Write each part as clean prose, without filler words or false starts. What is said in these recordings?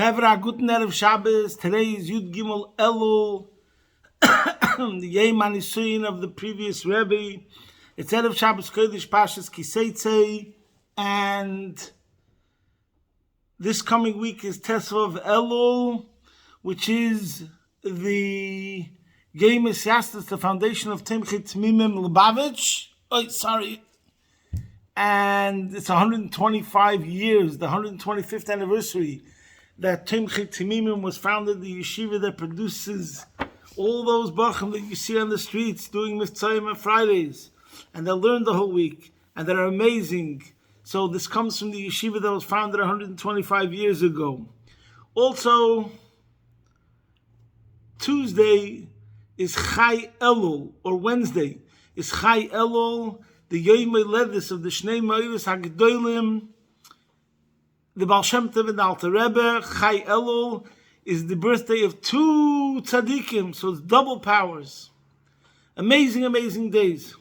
Chevra, guten Erev Shabbos. Today is Yud Gimel Elul, the Yom HaNisuyin of the previous Rebbe. It's Erev Shabbos Kodesh Pashas Ki Seitzei, and this coming week is Tesvav Elul, which is the Yom Yastas, the foundation of Timchei Tmimim Lubavitch. And it's 125 years, the 125th anniversary that Timchei Tmimim was founded, the yeshiva that produces all those bachim that you see on the streets doing Mitzvahim on Fridays, and they learn the whole week, and that are amazing. So this comes from the yeshiva that was founded 125 years ago. Also, Tuesday is Chai Elul, or Wednesday is Chai Elul, the Yom Ha'Ledis of the Shnei Ma'aros HaGedolim, the Baal Shem Tov and the Alter Rebbe. Chai Elul is the birthday of two tzaddikim, so it's double powers. Amazing, amazing days.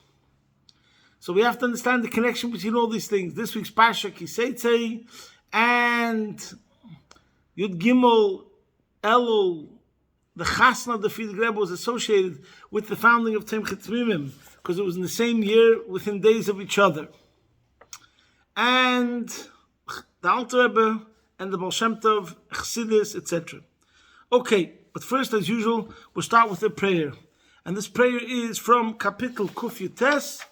So we have to understand the connection between all these things. This week's Parsha Ki Seitzei and Yud Gimel Elul, the Chasna of the Friedrich Rebbe, was associated with the founding of Timchei Tmimim because it was in the same year, within days of each other. And the Alter Rebbe and the Baal Shem Tov, Chassidus, etc. Okay, but first, as usual, we'll start with a prayer. And this prayer is from Kapitel Kuf Yutes,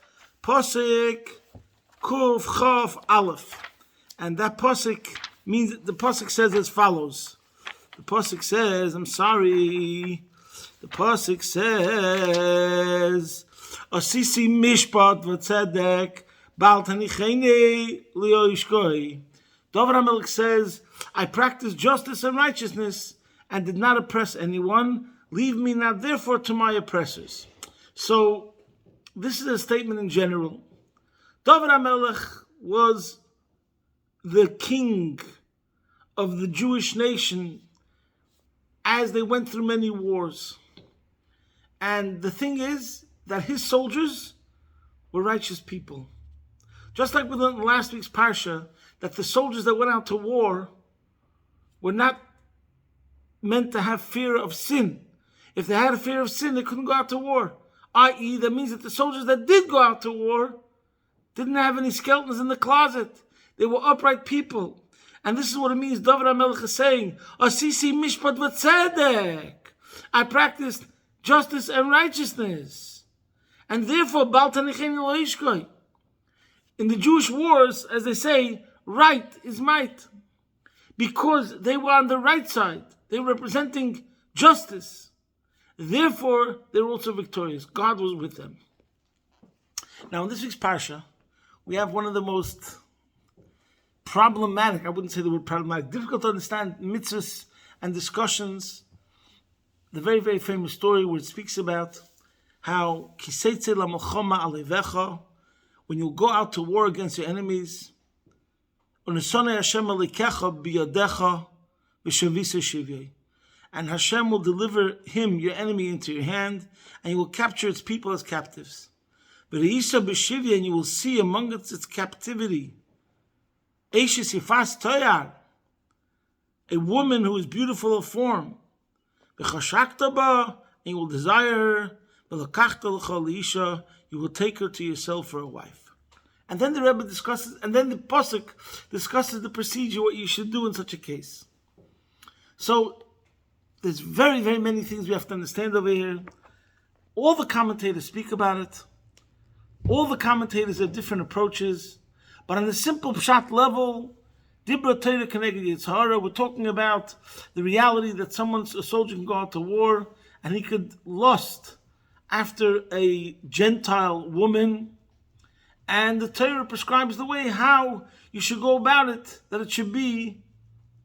Posek Kuf Chav Aleph. And that Posek means, the Posek says as follows. The Posek says, the Posek says, Asisi Mishpat V'Tzedek Bal Tanichene Li'oishkoi. David HaMelech says, I practice justice and righteousness and did not oppress anyone. Leave me not therefore to my oppressors. So, this is a statement in general. David HaMelech was the king of the Jewish nation as they went through many wars. And the thing is that his soldiers were righteous people. Just like we learned in last week's Parsha, that the soldiers that went out to war were not meant to have fear of sin. If they had a fear of sin, they couldn't go out to war. I.e., that means that the soldiers that did go out to war didn't have any skeletons in the closet. They were upright people. And this is what it means, David HaMelech is saying, Asisi mishpat v'tzedek. I practiced justice and righteousness. And therefore, Bal Tanicheni Loishkoi. In the Jewish wars, as they say, right is might. Because they were on the right side. They were representing justice. Therefore, they were also victorious. God was with them. Now, in this week's Parsha, we have one of the most problematic, I wouldn't say the word problematic, difficult to understand mitzvahs and discussions. The very, very famous story where it speaks about how Ki Seitzei lamelchama alevecha, when you go out to war against your enemies, Unesonei Hashem alikecha biyadecha v'shavisa shivyei, and Hashem will deliver him, your enemy, into your hand, and you will capture its people as captives. V'reisa b'shivyei, and you will see among its captivity, Eishes yifas toyar, a woman who is beautiful of form. V'chashakta ba, and you will desire her. V'lakachta l'cha l'isha, you will take her to yourself for a wife. And then the Rebbe discusses, and then the Pasuk discusses the procedure, what you should do in such a case. So, there's very, very many things we have to understand over here. All the commentators speak about it. All the commentators have different approaches. But on the simple pshat level, Dibra Torah Keneged Yitzhara, we're talking about the reality that a soldier can go out to war and he could lust after a Gentile woman, and the Torah prescribes the way how you should go about it, that it should be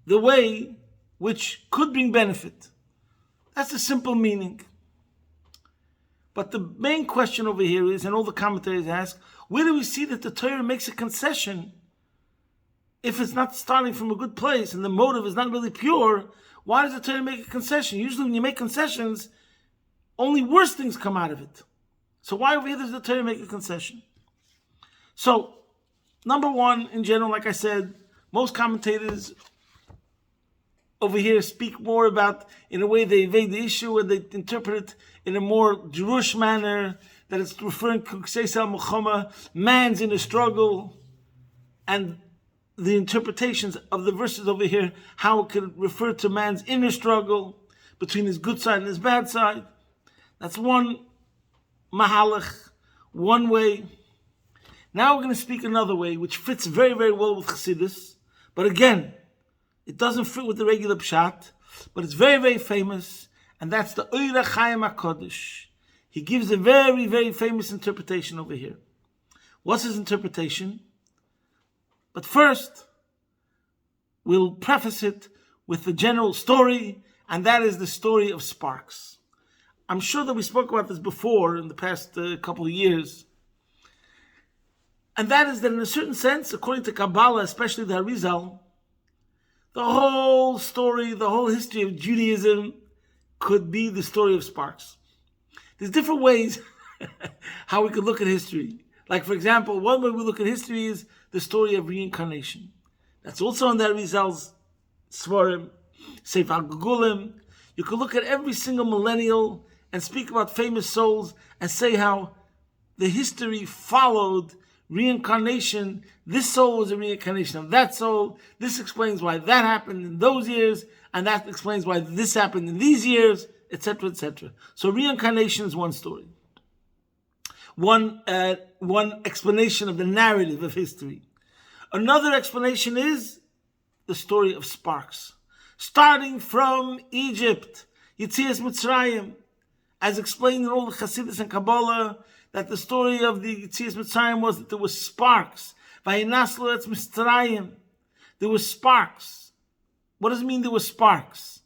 the way which could bring benefit. That's the simple meaning. But the main question over here is, and all the commentators ask, where do we see that the Torah makes a concession if it's not starting from a good place and the motive is not really pure? Why does the Torah make a concession? Usually when you make concessions, only worse things come out of it. So why over here does the Torah make a concession? So, number one, in general, like I said, most commentators over here speak more about, in a way they evade the issue and they interpret it in a more Jewish manner, that it's referring to Seitzei Muhammad, man's in a struggle, and the interpretations of the verses over here, how it could refer to man's inner struggle between his good side and his bad side. That's one mahalach, one way. Now we're going to speak another way, which fits very, very well with Chassidus. But again, it doesn't fit with the regular pshat, but it's very, very famous, and that's the Oira Chaim HaKodesh. He gives a very, very famous interpretation over here. What's his interpretation? But first, we'll preface it with the general story, and that is the story of sparks. I'm sure that we spoke about this before in the past couple of years. And that is that in a certain sense, according to Kabbalah, especially the Arizal, the whole story, the whole history of Judaism could be the story of sparks. There's different ways how we could look at history. Like, for example, one way we look at history is the story of reincarnation. That's also on the Arizal's Svarim, Sefer Gugulim. You could look at every single millennial and speak about famous souls and say how the history followed reincarnation. This soul was a reincarnation of that soul. This explains why that happened in those years, and that explains why this happened in these years, etc., etc. So reincarnation is one story. One explanation of the narrative of history. Another explanation is the story of sparks. Starting from Egypt, Yetzias Mitzrayim, as explained in all the Chassidus and Kabbalah, that the story of the Yetzias Mitzrayim was that there were sparks. Vayinaslu etz Mitzrayim. There were sparks. What does it mean there were sparks?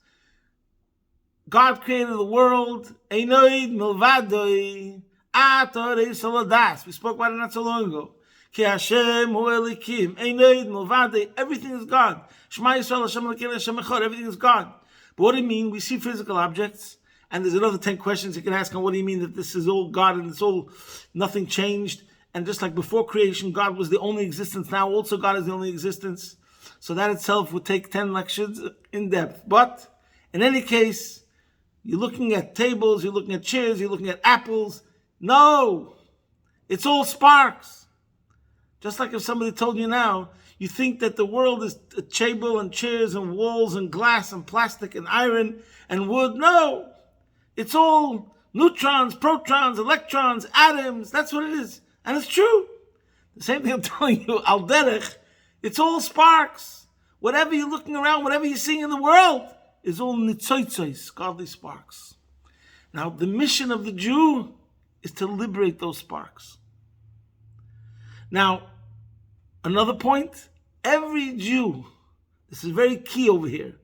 God created the world. Einoid milvadoi atorei solodas. We spoke about it not so long ago. Ki Hashem hu elikim. Einoid milvadoi. Everything is God. Shema Yisrael Hashem Elokeinu Hashem Echad. Everything is God. But what do you mean? We see physical objects. And there's another 10 questions you can ask on what do you mean that this is all God and it's all, nothing changed. And just like before creation, God was the only existence. Now also God is the only existence. So that itself would take 10 lectures in depth. But in any case, you're looking at tables, you're looking at chairs, you're looking at apples. No, it's all sparks. Just like if somebody told you now, you think that the world is a table and chairs and walls and glass and plastic and iron and wood. No. It's all neutrons, protons, electrons, atoms. That's what it is. And it's true. The same thing I'm telling you, al derech, it's all sparks. Whatever you're looking around, whatever you're seeing in the world, is all nitzoitzos, godly sparks. Now, the mission of the Jew is to liberate those sparks. Now, another point, every Jew, this is very key over here,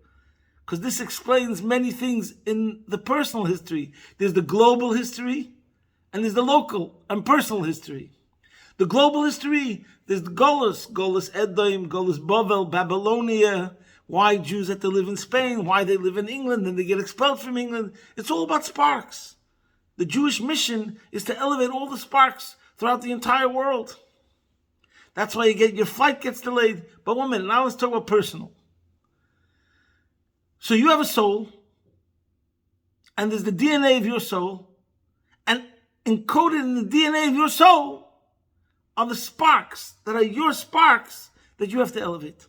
because this explains many things in the personal history. There's the global history, and there's the local and personal history. The global history, there's the Golus Edom, Golus Bavel, Babylonia, why Jews have to live in Spain, why they live in England, and they get expelled from England. It's all about sparks. The Jewish mission is to elevate all the sparks throughout the entire world. That's why your flight gets delayed. But 1 minute, now let's talk about personal. So you have a soul, and there's the DNA of your soul, and encoded in the DNA of your soul are the sparks that are your sparks that you have to elevate.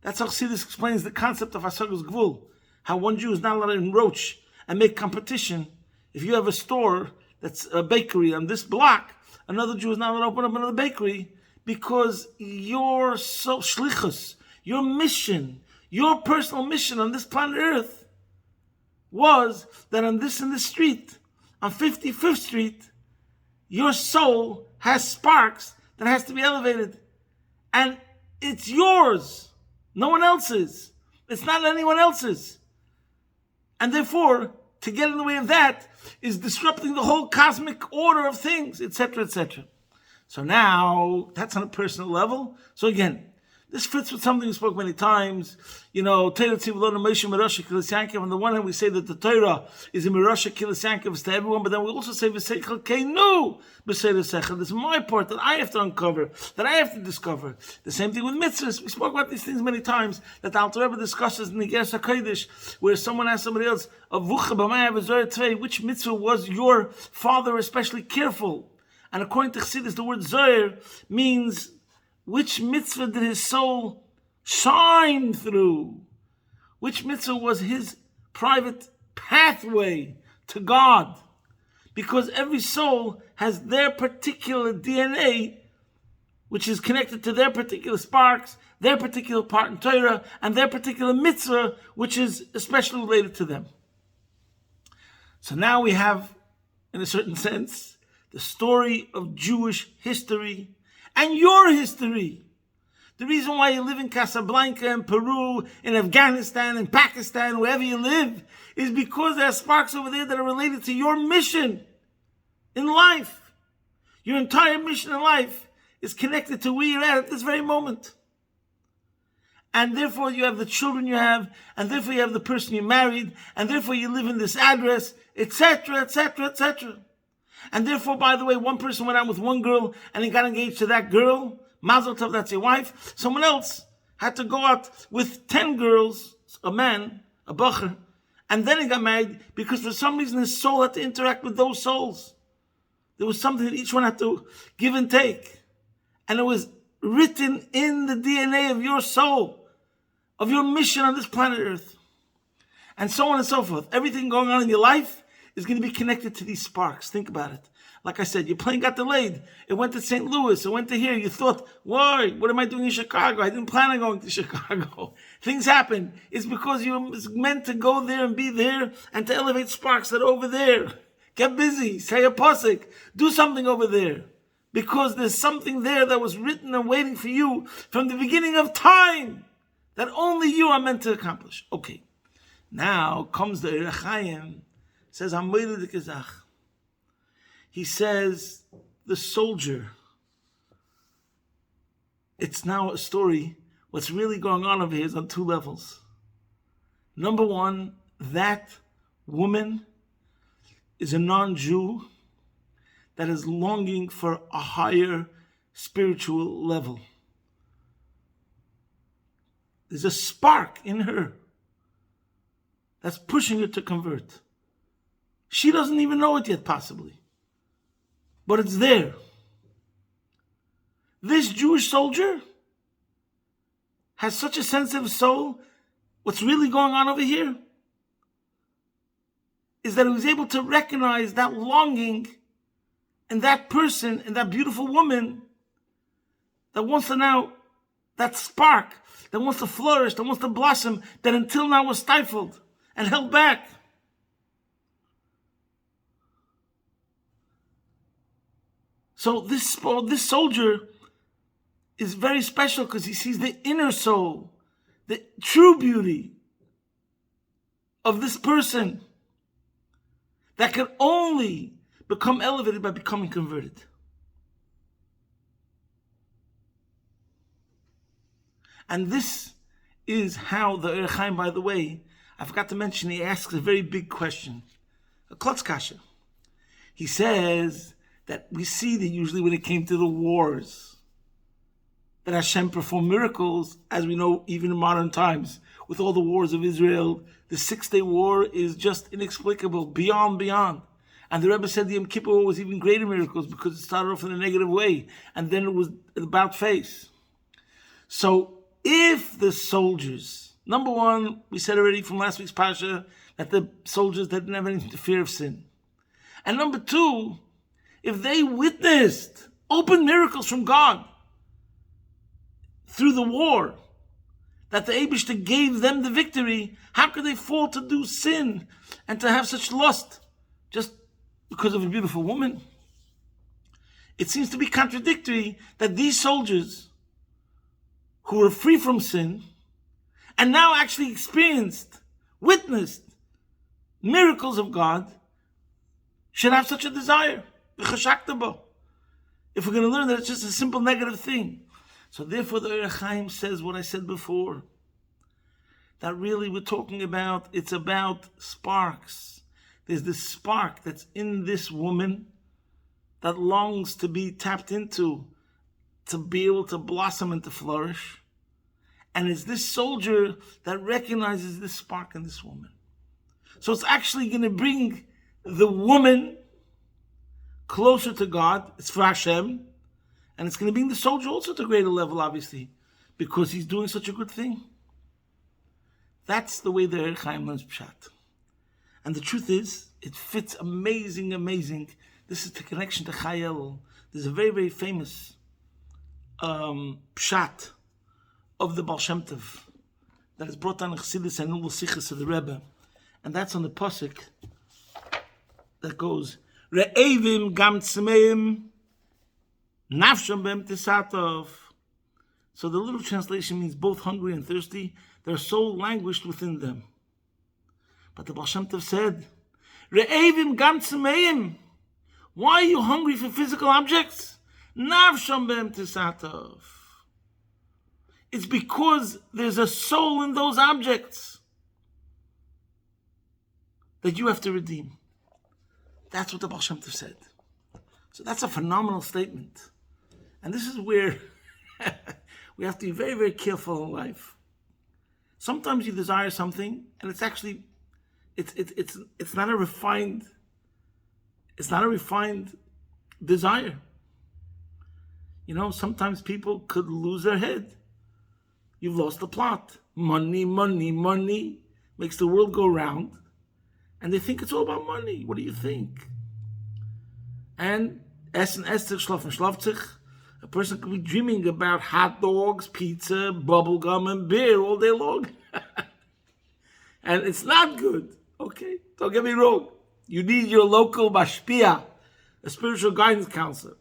That's how Chassidus explains the concept of Hasagas Gvul, how one Jew is not allowed to encroach and make competition. If you have a store that's a bakery on this block, another Jew is not allowed to open up another bakery because your shlichus, your mission, your personal mission on this planet Earth was that on this and this street, on 55th Street, your soul has sparks that has to be elevated. And it's yours. No one else's. It's not anyone else's. And therefore, to get in the way of that is disrupting the whole cosmic order of things, etc., etc. So now, that's on a personal level. So again, This fits with something we spoke many times. Torah Tzivulon Moshe Merosha Kilas Yankov. On the one hand, we say that the Torah is a Merosha Kilas Yankov to everyone, but then we also say V'seichel Keinu B'Seichel Seichel. This is my part that I have to uncover, that I have to discover. The same thing with mitzvahs. We spoke about these things many times. That the Alter Rebbe discusses in the Ger HaKodesh, where someone asks somebody else, which mitzvah was your father especially careful? And according to Chassidus, the word Zohar means which mitzvah did his soul shine through? Which mitzvah was his private pathway to God? Because every soul has their particular DNA, which is connected to their particular sparks, their particular part in Torah, and their particular mitzvah, which is especially related to them. So now we have, in a certain sense, the story of Jewish history and your history. The reason why you live in Casablanca, in Peru, in Afghanistan, in Pakistan, wherever you live, is because there are sparks over there that are related to your mission in life. Your entire mission in life is connected to where you're at this very moment. And therefore you have the children you have, and therefore you have the person you married, and therefore you live in this address, etc., etc., etc. And therefore, by the way, one person went out with one girl and he got engaged to that girl. Mazel tov, that's your wife. Someone else had to go out with 10 girls, a man, a bacher, and then he got married because for some reason his soul had to interact with those souls. There was something that each one had to give and take. And it was written in the DNA of your soul, of your mission on this planet Earth. And so on and so forth. Everything going on in your life is going to be connected to these sparks. Think about it. Like I said, your plane got delayed. It went to St. Louis. It went to here. You thought, why? What am I doing in Chicago? I didn't plan on going to Chicago. Things happen. It's because you were meant to go there and be there and to elevate sparks that are over there. Get busy. Say a pasuk. Do something over there. Because there's something there that was written and waiting for you from the beginning of time that only you are meant to accomplish. Okay. Now comes the Orach Chaim. Says, he says, the soldier. It's now a story. What's really going on over here is on two levels. Number one, that woman is a non-Jew that is longing for a higher spiritual level. There's a spark in her that's pushing her to convert. She doesn't even know it yet, possibly. But it's there. This Jewish soldier has such a sensitive soul. What's really going on over here is that he was able to recognize that longing in that person, in that beautiful woman that wants to now, that spark, that wants to flourish, that wants to blossom, that until now was stifled and held back. So this soldier is very special because he sees the inner soul, the true beauty of this person that can only become elevated by becoming converted. And this is how the Orach Chaim, by the way, I forgot to mention, he asks a very big question, a klotz kasha. He says that we see that usually when it came to the wars, that Hashem performed miracles, as we know even in modern times, with all the wars of Israel. The 6-day war is just inexplicable, beyond. And the Rebbe said the Yom Kippur was even greater miracles because it started off in a negative way, and then it was about face. So if the soldiers, number one, we said already from last week's Pasha, that the soldiers didn't have anything to fear of sin. And number two, if they witnessed open miracles from God through the war, that the Eibishter gave them the victory, how could they fall to do sin and to have such lust just because of a beautiful woman? It seems to be contradictory that these soldiers who were free from sin and now actually witnessed miracles of God should have such a desire. If we're going to learn that it's just a simple negative thing. So therefore the Orach Chaim says what I said before, that really we're talking about, it's about sparks. There's this spark that's in this woman that longs to be tapped into, to be able to blossom and to flourish. And it's this soldier that recognizes this spark in this woman. So it's actually going to bring the woman closer to God. It's for Hashem. And it's going to bring the soldier also to a greater level, obviously, because he's doing such a good thing. That's the way the Orach Chaim learns Pshat. And the truth is, it fits amazing. This is the connection to Chayel. There's a very, very famous Pshat of the Baal Shem Tov that is brought down in Chassidus and Nul Sichos of the Rebbe. And that's on the Pasuk that goes, Re'evim gam tzmeim nafsham bem tesatov. So the little translation means both hungry and thirsty. Their soul languished within them. But the Baal Shem Tov said, Re'evim gam tzmeim. Why are you hungry for physical objects? Nafsham bem tesatov. It's because there's a soul in those objects that you have to redeem. That's what the Baal Shem Tov said. So that's a phenomenal statement. And this is where we have to be very, very careful in life. Sometimes you desire something, and it's actually, it's not a refined desire. You know, sometimes people could lose their head. You've lost the plot. Money makes the world go round, and they think it's all about money. What do you think? And essen esst sich, schlafen schlaft sich. A person could be dreaming about hot dogs, pizza, bubble gum, and beer all day long. And it's not good. Okay? Don't get me wrong. You need your local mashpia, a spiritual guidance counselor.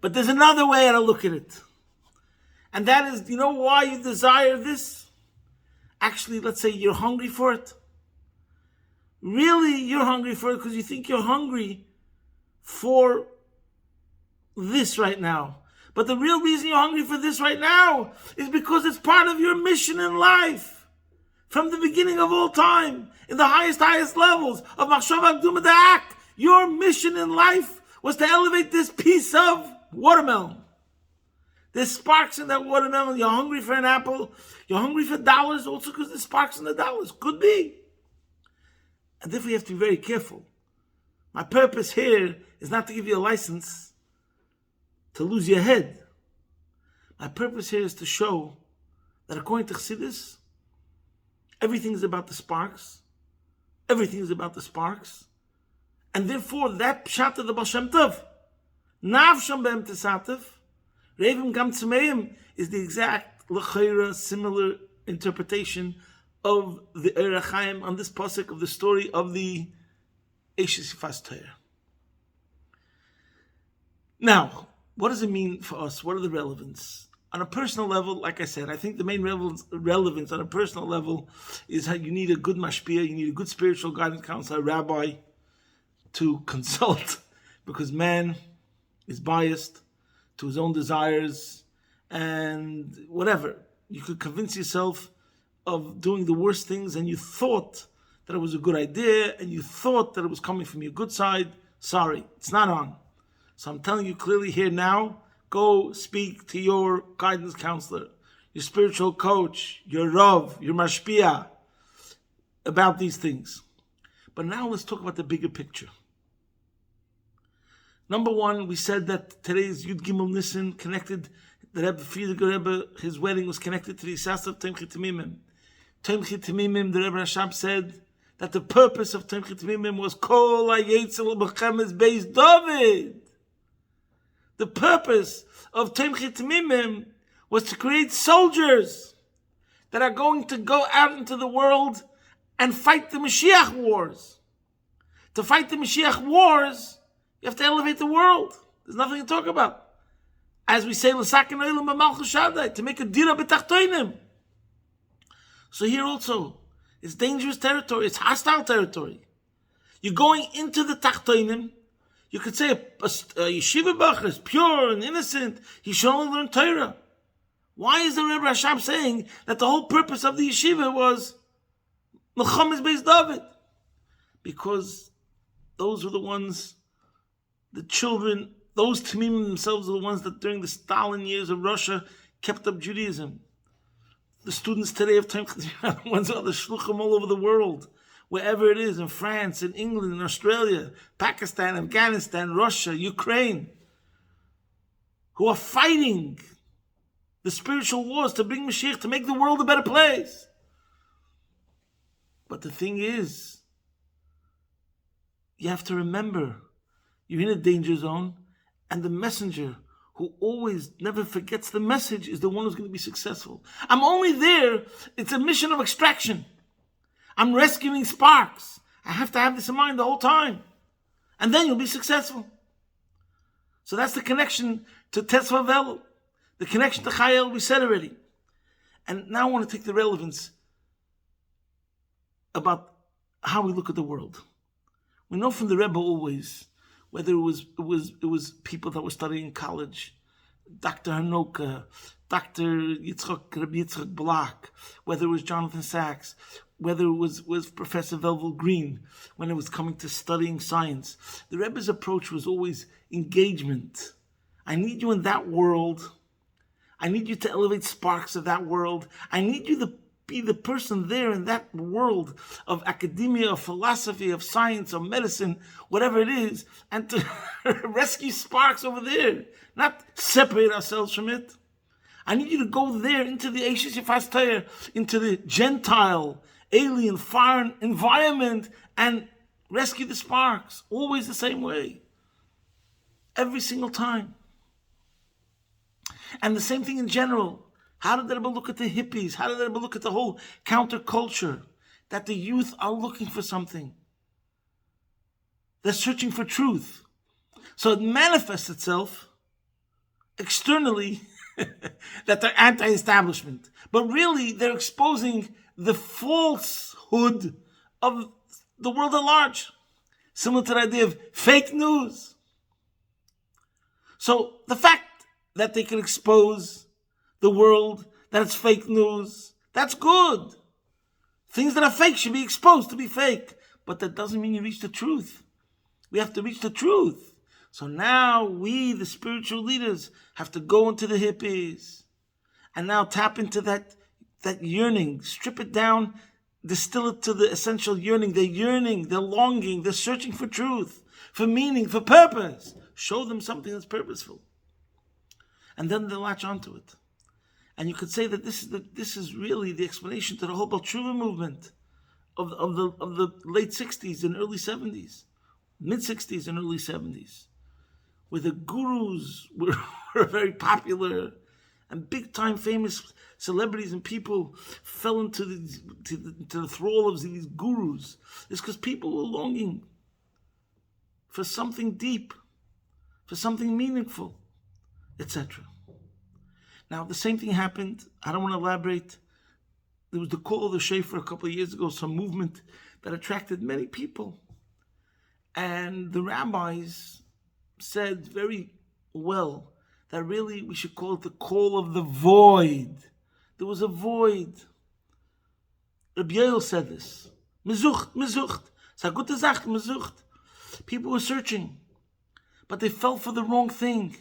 But there's another way to look at it. And that is, you know why you desire this? Actually, let's say you're hungry for it. Really, you're hungry for it because you think you're hungry for this right now. But the real reason you're hungry for this right now is because it's part of your mission in life. From the beginning of all time, in the highest levels of Machshava Kduma Da'ak, your mission in life was to elevate this piece of watermelon. There's sparks in that watermelon. You're hungry for an apple. You're hungry for dollars also because there's sparks in the dollars. Could be. And therefore you have to be very careful. My purpose here is not to give you a license to lose your head. My purpose here is to show that according to Chassidus, everything is about the sparks. Everything is about the sparks. And therefore that pshat of the Baal Shem Tov, Nafsham Bem Tesatev, Re'evim Gam Tzmeim, is the exact l'chayra similar interpretation of the Orach Chaim on this pasuk of the story of the Eishes Yifas Torah. Now, what does it mean for us? What are the relevance? On a personal level, like I said, I think the main relevance on a personal level is how you need a good mashpia, you need a good spiritual guidance counselor, a rabbi, to consult, because man is biased to his own desires, and whatever. You could convince yourself of doing the worst things, and you thought that it was a good idea, and you thought that it was coming from your good side. Sorry, it's not on. So I'm telling you clearly here now, go speak to your guidance counselor, your spiritual coach, your Rav, your Mashpia, about these things. But now let's talk about the bigger picture. Number one, we said that today's Yud Gimel Nissen connected, the Rebbe Friedrich Rebbe, his wedding was connected to the Isas of Tomchei Temimim. Tomchei Temimim, the Rebbe Rashab said that the purpose of Tomchei Temimim was Kol HaYetzel B'Chemes Beis David. The purpose of Tomchei Temimim was to create soldiers that are going to go out into the world and fight the Mashiach wars. To fight the Mashiach wars, you have to elevate the world. There's nothing to talk about. As we say, l'saken olam b'malchus Shaddai, to make a dira b'tachtoinim. So here also, it's dangerous territory. It's hostile territory. You're going into the tachtoinim. You could say a yeshiva bacher is pure and innocent. He should only learn Torah. Why is the Rebbe Rashab saying that the whole purpose of the yeshiva was Melchamas Beis David? Because those were the ones, the children, those Tamimim themselves are the ones that during the Stalin years of Russia kept up Judaism. The students today of Time are the ones who are the shluchim all over the world, wherever it is, in France, in England, in Australia, Pakistan, Afghanistan, Russia, Ukraine, who are fighting the spiritual wars to bring Mashiach, to make the world a better place. But the thing is, you have to remember, you're in a danger zone, and the messenger who always never forgets the message is the one who's going to be successful. I'm only there, it's a mission of extraction. I'm rescuing sparks. I have to have this in mind the whole time. And then you'll be successful. So that's the connection to Tetzvah Velu. The connection to Chayil we said already. And now I want to take the relevance about how we look at the world. We know from the Rebbe always, whether it was people that were studying in college, Dr. Hanoka, Dr. Rabbi Yitzchak Block, whether it was Jonathan Sachs, whether it was Professor Velvel Green, when it was coming to studying science. The Rebbe's approach was always engagement. I need you in that world. I need you to elevate sparks of that world. I need you to be the person there in that world of academia, of philosophy, of science, of medicine, whatever it is, and to rescue sparks over there, not separate ourselves from it. I need you to go there into the Eishes Yefas Torah, into the Gentile, alien, foreign environment, and rescue the sparks, always the same way, every single time. And the same thing in general. How did the Rebbe look at the hippies? How did the Rebbe look at the whole counterculture? That the youth are looking for something. They're searching for truth. So it manifests itself externally that they're anti-establishment. But really, they're exposing the falsehood of the world at large. Similar to the idea of fake news. So the fact that they can expose the world, that it's fake news, that's good. Things that are fake should be exposed to be fake. But that doesn't mean you reach the truth. We have to reach the truth. So now we, the spiritual leaders, have to go into the hippies and now tap into that yearning, strip it down, distill it to the essential yearning. They're yearning, they're longing, they're searching for truth, for meaning, for purpose. Show them something that's purposeful. And then they'll latch onto it. And you could say that this is really the explanation to the whole Baal Tshuva movement of the late 60s and early 70s, mid 60s and early 70s, where the gurus were very popular and big time famous celebrities and people fell into the thrall of these gurus. It's because people were longing for something deep, for something meaningful, etc. Now, the same thing happened. I don't want to elaborate. There was the call of the shofar a couple of years ago, some movement that attracted many people. And the rabbis said very well that really we should call it the call of the void. There was a void. Rabbi Yoel said this. Mezucht. People were searching, but they fell for the wrong thing.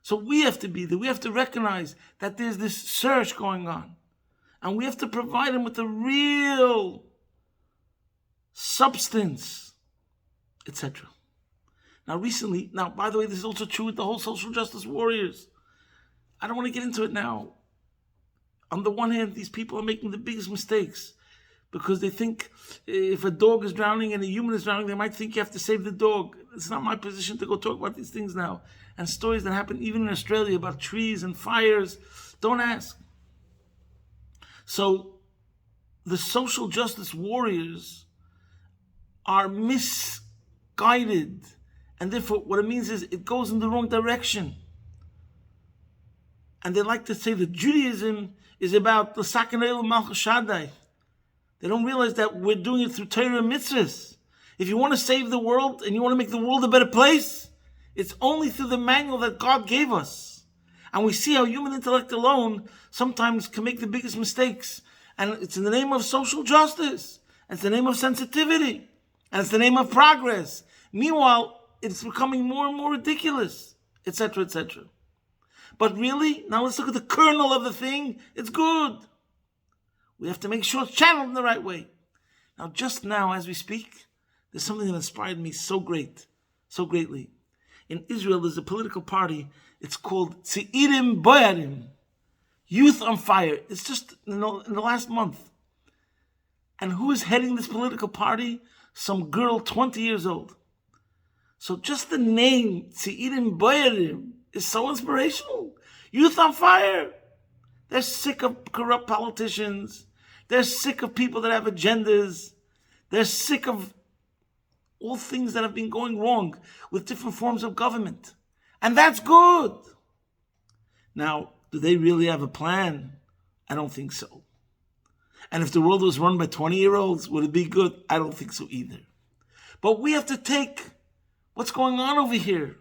So we have to be there. We have to recognize that there's this search going on. And we have to provide them with the real substance, etc. Now by the way, this is also true with the whole social justice warriors. I don't want to get into it now. On the one hand, these people are making the biggest mistakes because they think if a dog is drowning and a human is drowning, they might think you have to save the dog. It's not my position to go talk about these things now. And stories that happen even in Australia about trees and fires, don't ask. So the social justice warriors are misguided. And therefore, what it means is it goes in the wrong direction. And they like to say that Judaism is about the Sakanel Malchus Shaddai. They don't realize that we're doing it through Torah and mitzvahs. If you want to save the world and you want to make the world a better place, it's only through the manual that God gave us. And we see how human intellect alone sometimes can make the biggest mistakes. And it's in the name of social justice. And it's the name of sensitivity. And it's the name of progress. Meanwhile, it's becoming more and more ridiculous, etc., etc. But really, now let's look at the kernel of the thing. It's good. We have to make sure it's channeled in the right way. Now, just now, as we speak, there's something that inspired me so greatly. In Israel, there's a political party. It's called Tzeirim Boyarim, Youth on Fire. It's just in the last month. And who is heading this political party? Some girl, 20 years old. So just the name, Tzeirim Boyarim, is so inspirational. Youth on Fire. They're sick of corrupt politicians. They're sick of people that have agendas. They're sick of all things that have been going wrong with different forms of government. And that's good. Now, do they really have a plan? I don't think so. And if the world was run by 20-year-olds, would it be good? I don't think so either. But we have to take what's going on over here.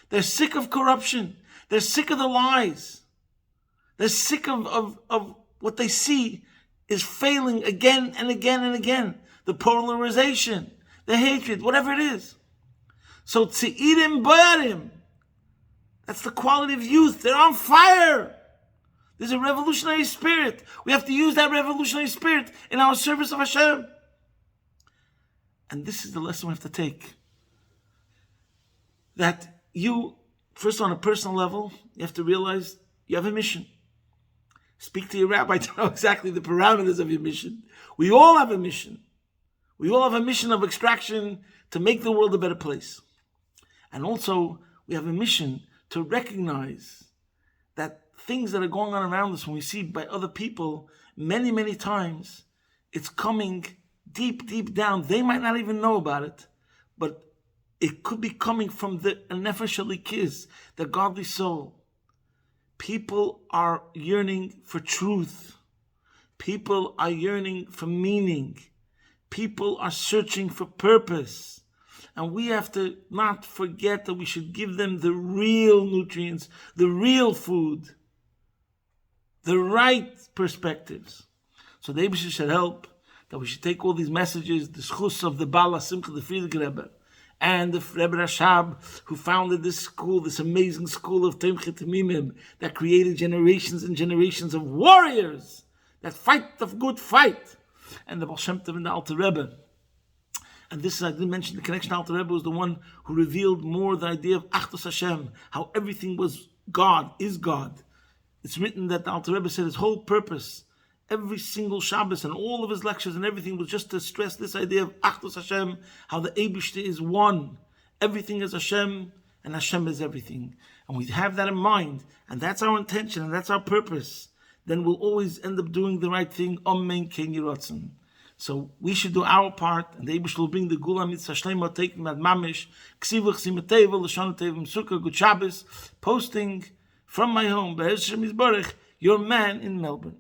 They're sick of corruption. They're sick of the lies. They're sick of what they see is failing again and again and again. The polarization, the hatred, whatever it is. So Tzeirim Boyarim, that's the quality of youth. They're on fire. There's a revolutionary spirit. We have to use that revolutionary spirit in our service of Hashem. And this is the lesson we have to take. That you, first on a personal level, you have to realize you have a mission. Speak to your rabbi to know exactly the parameters of your mission. We all have a mission. We all have a mission of extraction to make the world a better place. And also, we have a mission to recognize that things that are going on around us, when we see by other people, many, many times, it's coming deep, deep down. They might not even know about it, but it could be coming from the nefesh halikis, the godly soul. People are yearning for truth. People are yearning for meaning. People are searching for purpose. And we have to not forget that we should give them the real nutrients, the real food, the right perspectives. So the Eibusher should help, that we should take all these messages, the schus of the Bala Simcha, the Frierdiker Rebbe, and the Rebbe Rashab, who founded this school, this amazing school of Tomchei Temimim, that created generations and generations of warriors that fight the good fight, and the Baal Shem Tov and the Alter Rebbe. And this, I didn't mention, the connection to Alter Rebbe was the one who revealed more the idea of Achdus Hashem, how everything was God, is God. It's written that the Alter Rebbe said his whole purpose, every single Shabbos and all of his lectures and everything, was just to stress this idea of Achdus Hashem, how the Eibusher is one. Everything is Hashem, and Hashem is everything. And we have that in mind, and that's our intention, and that's our purpose. Then we'll always end up doing the right thing. Amen, Ken Yiratzon. So we should do our part, and the Eibusher will bring the Gula Mitzvah Shleima, taking that Mamish, Ksivach Simateva, Lashon Tevim Sukkah, Good Shabbos, posting from my home, Be'ez Shem Yisborech, your man in Melbourne.